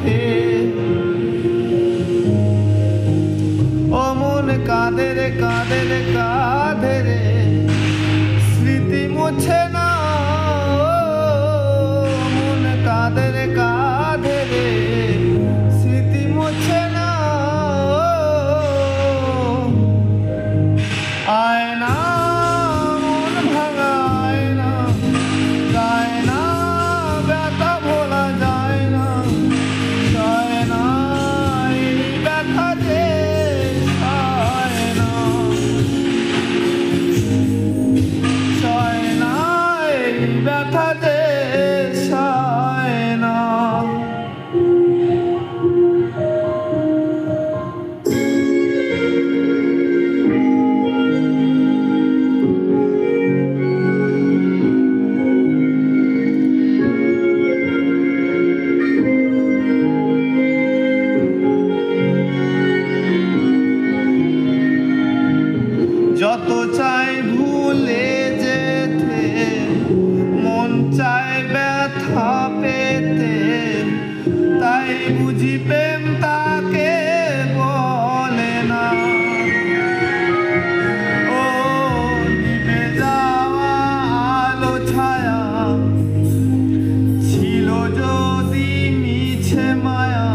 হে ও মন কাঁদে রে কাঁদে রে কাঁদে রে স্মৃতি মুছে না মন কাঁদে রে কাঁদে রে স্মৃতি মুছে না আয়না মন ভাঙা আয়না যায় না ব্যথা ভোলা যায় না সয় না এই ব্যথা যে সয় না সয় না এই ব্যথা যে সয় না যত চাই ভুলে যেতে মন চায় ব্যথা পেতে তাই বুঝি প্রেম তাকে বলে না ও নিভে যাওয়া আলো ছায়া ছিল যদি মিছে মায়া